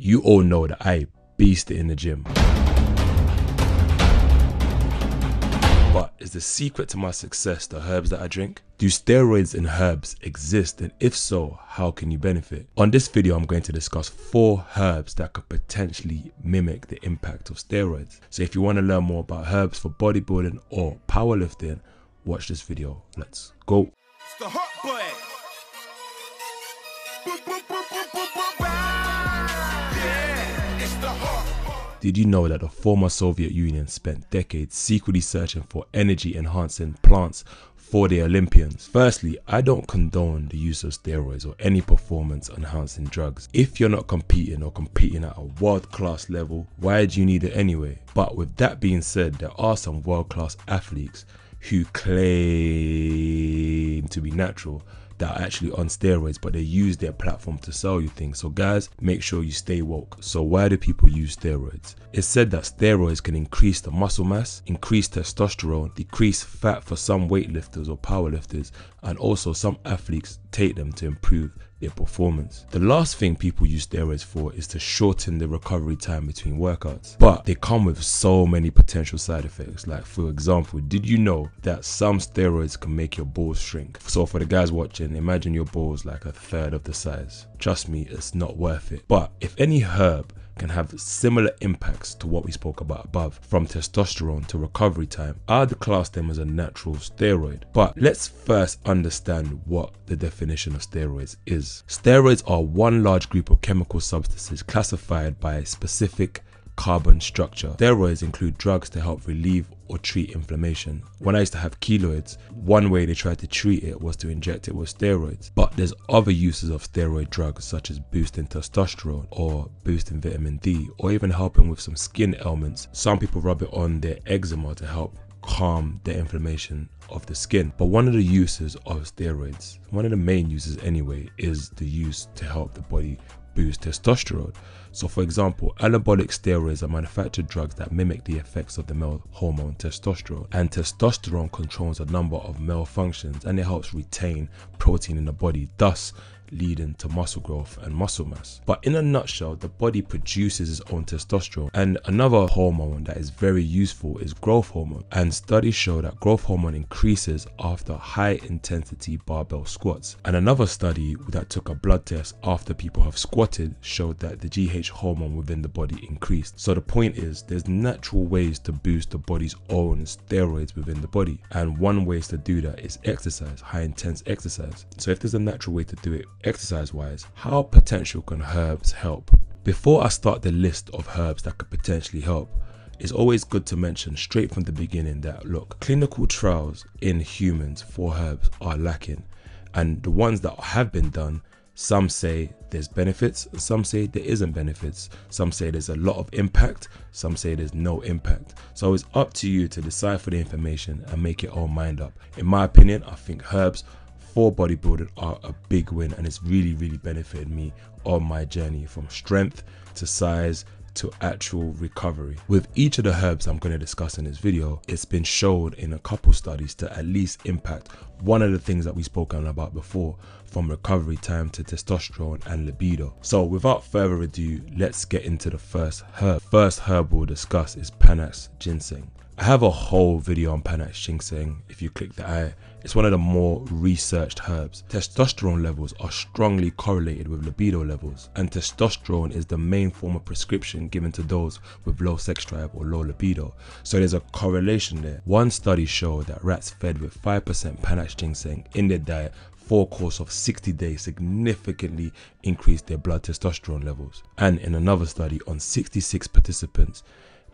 You all know that I beast it in the gym. But is the secret to my success the herbs that I drink? Do steroids and herbs exist, and if so, how can you benefit? On this video, I'm going to discuss 4 herbs that could potentially mimic the impact of steroids. So if you want to learn more about herbs for bodybuilding or powerlifting, watch this video. Let's go. It's the hot boy. Yeah, it's the hot. Did you know that the former Soviet Union spent decades secretly searching for energy enhancing plants for the Olympians? Firstly, I don't condone the use of steroids or any performance enhancing drugs. If you're not competing or competing at a world-class level, why do you need it anyway? But with that being said, there are some world-class athletes who claim to be natural that are actually on steroids, but they use their platform to sell you things. So guys, make sure you stay woke. So why do people use steroids? It's said that steroids can increase the muscle mass, increase testosterone, decrease fat for some weightlifters or powerlifters, and also some athletes take them to improve their performance. The last thing people use steroids for is to shorten the recovery time between workouts, but they come with so many potential side effects. Like, for example, did you know that some steroids can make your balls shrink? So for the guys watching, imagine your balls like a third of the size. Trust me, it's not worth it. But if any herb can have similar impacts to what we spoke about above, from testosterone to recovery time, I'd class them as a natural steroid. But let's first understand what the definition of steroids is. Steroids are one large group of chemical substances classified by a specific carbon structure. Steroids include drugs to help relieve or treat inflammation. When I used to have keloids, one way they tried to treat it was to inject it with steroids. But there's other uses of steroid drugs, such as boosting testosterone or boosting vitamin D, or even helping with some skin ailments. Some people rub it on their eczema to help calm the inflammation of the skin. But one of the uses of steroids, one of the main uses anyway, is the use to help the body boost testosterone. So for example, anabolic steroids are manufactured drugs that mimic the effects of the male hormone testosterone, and testosterone controls a number of male functions, and it helps retain protein in the body, thus leading to muscle growth and muscle mass. But in a nutshell, the body produces its own testosterone, and another hormone that is very useful is growth hormone, and studies show that growth hormone increases after high intensity barbell squats. And another study that took a blood test after people have squatted showed that the GH hormone within the body increased. So the point is, there's natural ways to boost the body's own steroids within the body, and one way to do that is exercise, high intense exercise. So if there's a natural way to do it exercise wise, how potential can herbs help? Before I start the list of herbs that could potentially help, it's always good to mention straight from the beginning that, look, clinical trials in humans for herbs are lacking, and the ones that have been done, some say there's benefits, some say there isn't benefits, some say there's a lot of impact, some say there's no impact. So it's up to you to decipher the information and make your own mind up. In my opinion, I think herbs for bodybuilding are a big win, and it's really benefited me on my journey from strength to size to actual recovery. With each of the herbs I'm going to discuss in this video, it's been shown in a couple studies to at least impact one of the things that we've spoken about before, from recovery time to testosterone and libido. So without further ado, let's get into the first herb. First herb we'll discuss is Panax Ginseng. I have a whole video on Panax Ginseng. If you click the eye, it's one of the more researched herbs. Testosterone levels are strongly correlated with libido levels, and testosterone is the main form of prescription given to those with low sex drive or low libido. So there's a correlation there. One study showed that rats fed with 5% Panax Ginseng in their diet for a course of 60 days significantly increased their blood testosterone levels. And in another study on 66 participants,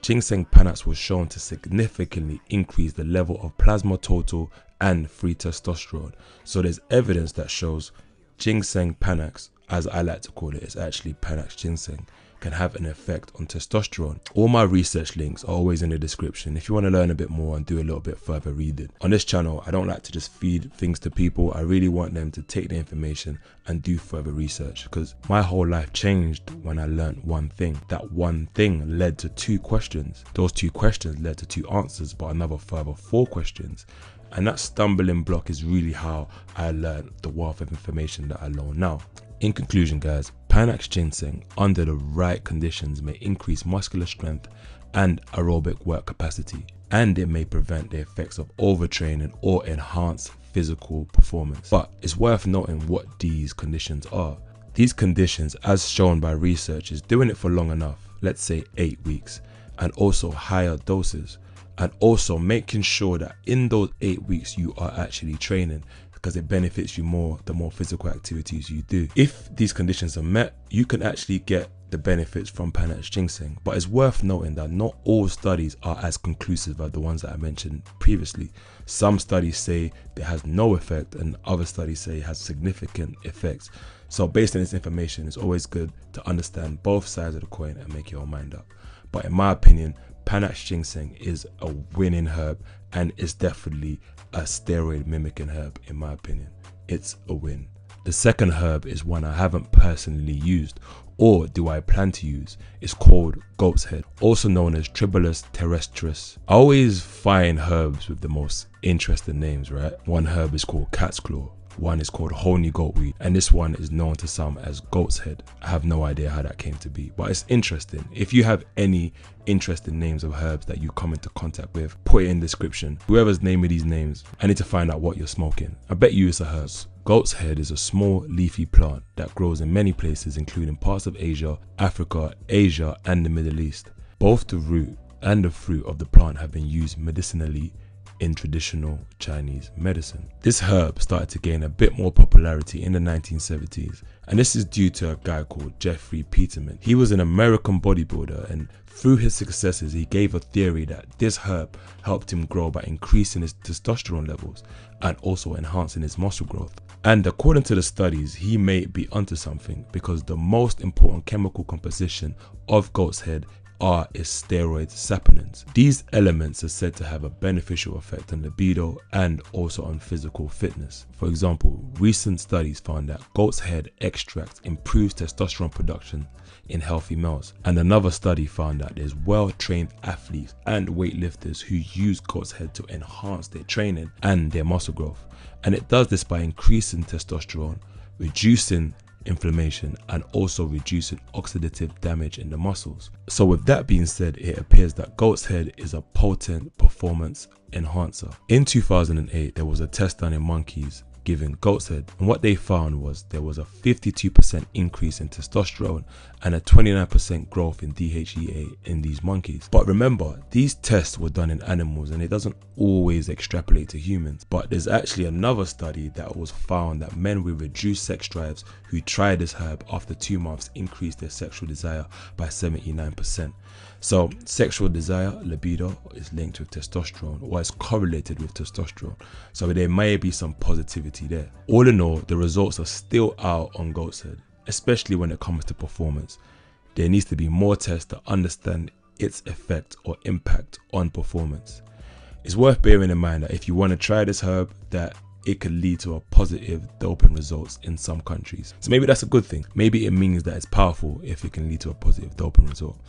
Ginseng Panax was shown to significantly increase the level of plasma total and free testosterone. So there's evidence that shows Ginseng Panax, as I like to call it, is actually Panax Ginseng, can have an effect on testosterone. All my research links are always in the description if you want to learn a bit more and do a little bit further reading. On this channel, I don't like to just feed things to people. I really want them to take the information and do further research, because my whole life changed when I learned one thing. That one thing led to 2 questions. Those 2 questions led to 2 answers, but another further 4 questions. And that stumbling block is really how I learned the wealth of information that I know now. In conclusion guys, Panax ginseng under the right conditions may increase muscular strength and aerobic work capacity, and it may prevent the effects of overtraining or enhance physical performance. But it's worth noting what these conditions are. These conditions, as shown by research, is doing it for long enough, let's say 8 weeks, and also higher doses, and also making sure that in those 8 weeks you are actually training, because it benefits you more the more physical activities you do. If these conditions are met, you can actually get the benefits from Panax ginseng. But it's worth noting that not all studies are as conclusive as the ones that I mentioned previously. Some studies say it has no effect and other studies say it has significant effects. So based on this information, it's always good to understand both sides of the coin and make your own mind up. But in my opinion, Panax ginseng is a winning herb, and it's definitely a steroid mimicking herb. In my opinion, it's a win. The second herb is one I haven't personally used, or do I plan to use. It's called goat's head, also known as Tribulus terrestris. I always find herbs with the most interesting names, right? One herb is called cat's claw, one is called honey goatweed, and this one is known to some as goat's head. I have no idea how that came to be, but it's interesting. If you have any interesting names of herbs that you come into contact with, put it in the description. Whoever's naming these names, I need to find out what you're smoking. I bet you it's a herb. Goat's head is a small leafy plant that grows in many places, including parts of Asia, Africa, Asia, and the Middle East. Both the root and the fruit of the plant have been used medicinally in traditional Chinese medicine. This herb started to gain a bit more popularity in the 1970s, and this is due to a guy called Jeffrey Peterman. He was an American bodybuilder, and through his successes he gave a theory that this herb helped him grow by increasing his testosterone levels and also enhancing his muscle growth. And according to the studies, he may be onto something, because the most important chemical composition of goat's head is steroid saponins. These elements are said to have a beneficial effect on libido and also on physical fitness. For example, recent studies found that goat's head extract improves testosterone production in healthy males, and another study found that there's well-trained athletes and weightlifters who use goat's head to enhance their training and their muscle growth, and it does this by increasing testosterone, reducing inflammation, and also reducing oxidative damage in the muscles. So with that being said, it appears that goat's head is a potent performance enhancer. In 2008, there was a test done in monkeys given goat's head, and what they found was there was a 52% increase in testosterone and a 29% growth in DHEA in these monkeys. But remember, these tests were done in animals and it doesn't always extrapolate to humans. But there's actually another study that was found that men with reduced sex drives who tried this herb after 2 months increased their sexual desire by 79%. So sexual desire, libido, is linked with testosterone, or is correlated with testosterone. So there may be some positivity there. All in all, the results are still out on goat's head, especially when it comes to performance. There needs to be more tests to understand its effect or impact on performance. It's worth bearing in mind that if you want to try this herb, that it could lead to a positive doping results in some countries. So maybe that's a good thing. Maybe it means that it's powerful if it can lead to a positive doping result.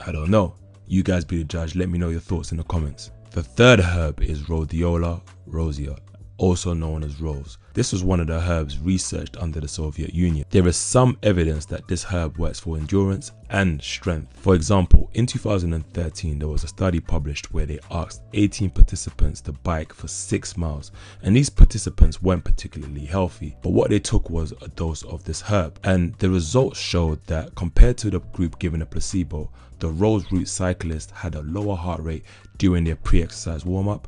I don't know. You guys be the judge. Let me know your thoughts in the comments. The third herb is rhodiola rosea, also known as rose. This was one of the herbs researched under the Soviet Union. There is some evidence that this herb works for endurance and strength. For example, in 2013, there was a study published where they asked 18 participants to bike for 6 miles, and these participants weren't particularly healthy, but what they took was a dose of this herb, and the results showed that compared to the group given a placebo, the rose root cyclists had a lower heart rate during their pre-exercise warm-up,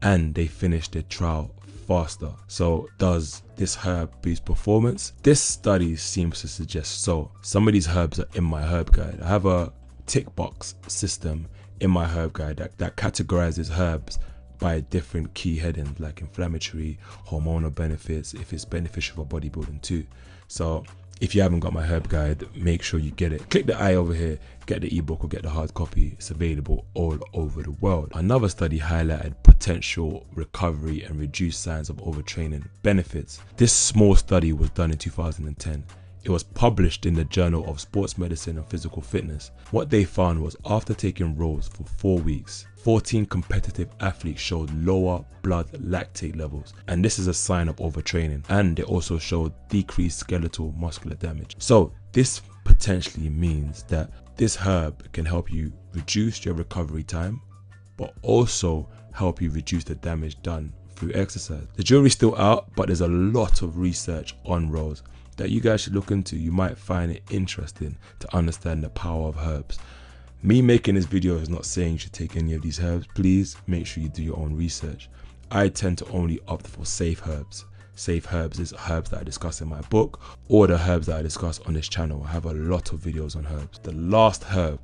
and they finished their trial faster. So does this herb boost performance? This study seems to suggest so. Some of these herbs are in my herb guide. I have a tick box system in my herb guide that categorizes herbs by different key headings like inflammatory, hormonal benefits, if it's beneficial for bodybuilding too. So if you haven't got my herb guide, make sure you get it. Click the eye over here, get the ebook or get the hard copy. It's available all over the world. Another study highlighted potential recovery and reduced signs of overtraining benefits. This small study was done in 2010. It was published in the Journal of Sports Medicine and Physical Fitness. What they found was after taking Rose for 4 weeks, 14 competitive athletes showed lower blood lactate levels, and this is a sign of overtraining, and it also showed decreased skeletal muscular damage. So this potentially means that this herb can help you reduce your recovery time, but also help you reduce the damage done through exercise. The jury's still out, but there's a lot of research on Rose that you guys should look into. You might find it interesting to understand the power of herbs. Me making this video is not saying you should take any of these herbs. Please make sure you do your own research. I tend to only opt for safe herbs. Safe herbs is herbs that I discuss in my book or the herbs that I discuss on this channel. I have a lot of videos on herbs. The last herb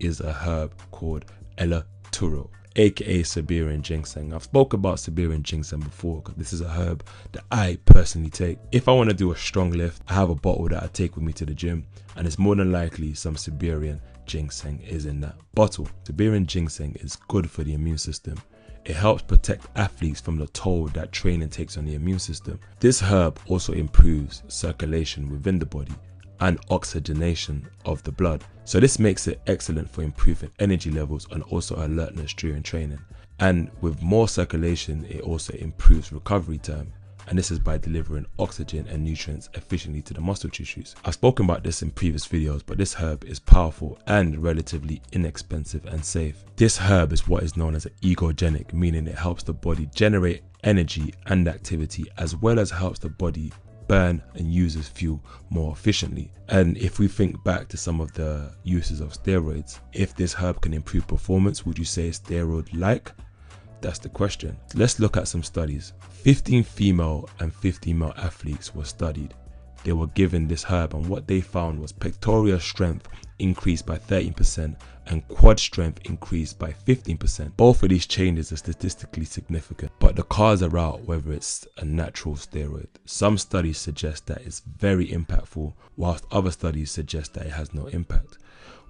is a herb called eleuthero, aka Siberian Ginseng. I've spoken about Siberian Ginseng before because this is a herb that I personally take. If I want to do a strong lift, I have a bottle that I take with me to the gym, and it's more than likely some Siberian Ginseng is in that bottle. Siberian Ginseng is good for the immune system. It helps protect athletes from the toll that training takes on the immune system. This herb also improves circulation within the body and oxygenation of the blood. So this makes it excellent for improving energy levels and also alertness during training. And with more circulation, it also improves recovery time. And this is by delivering oxygen and nutrients efficiently to the muscle tissues. I've spoken about this in previous videos, but this herb is powerful and relatively inexpensive and safe. This herb is what is known as egogenic, meaning it helps the body generate energy and activity, as well as helps the body burn and uses fuel more efficiently. And if we think back to some of the uses of steroids, if this herb can improve performance, would you say it's steroid-like? That's the question. Let's look at some studies. 15 female and 15 male athletes were studied. They were given this herb, and what they found was pectoral strength increased by 13% and quad strength increased by 15%. Both of these changes are statistically significant, but the cards are out whether it's a natural steroid. Some studies suggest that it's very impactful, whilst other studies suggest that it has no impact.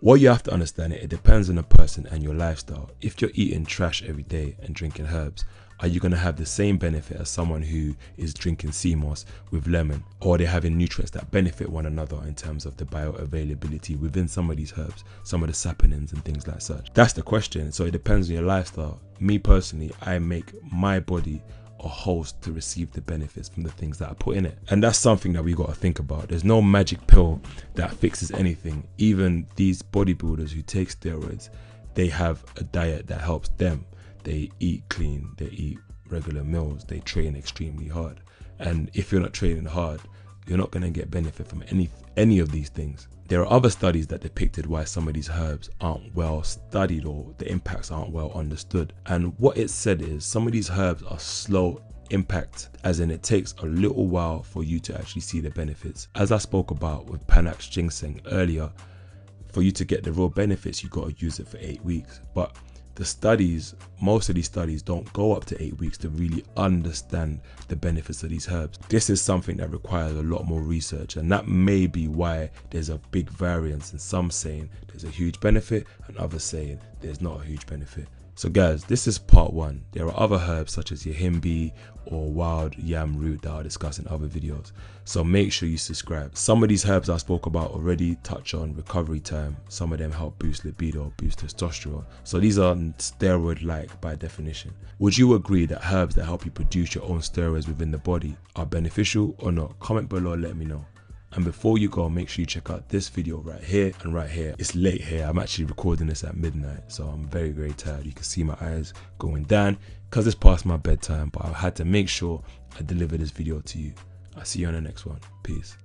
What you have to understand, it depends on the person and your lifestyle. If you're eating trash every day and drinking herbs, are you going to have the same benefit as someone who is drinking sea moss with lemon? Or are they having nutrients that benefit one another in terms of the bioavailability within some of these herbs, some of the saponins and things like such? That's the question. So it depends on your lifestyle. Me personally, I make my body a host to receive the benefits from the things that I put in it. And that's something that we got to think about. There's no magic pill that fixes anything. Even these bodybuilders who take steroids, they have a diet that helps them. They eat clean, they eat regular meals, they train extremely hard. And if you're not training hard, you're not going to get benefit from any of these things. There are other studies that depicted why some of these herbs aren't well studied or the impacts aren't well understood. And what it said is some of these herbs are slow impact, as in it takes a little while for you to actually see the benefits. As I spoke about with Panax Ginseng earlier, for you to get the real benefits, you got to use it for 8 weeks. But the studies, most of these studies don't go up to 8 weeks to really understand the benefits of these herbs. This is something that requires a lot more research, and that may be why there's a big variance in some saying there's a huge benefit and others saying there's not a huge benefit. So guys, this is part 1. There are other herbs such as yahimbi or wild yam root that I'll discuss in other videos. So make sure you subscribe. Some of these herbs I spoke about already touch on recovery time. Some of them help boost libido, boost testosterone. So these are steroid-like by definition. Would you agree that herbs that help you produce your own steroids within the body are beneficial or not? Comment below and let me know. And before you go, make sure you check out this video right here and right here. It's late here. I'm actually recording this at midnight, so I'm very, very tired. You can see my eyes going down because it's past my bedtime, but I had to make sure I deliver this video to you. I'll see you on the next one. Peace.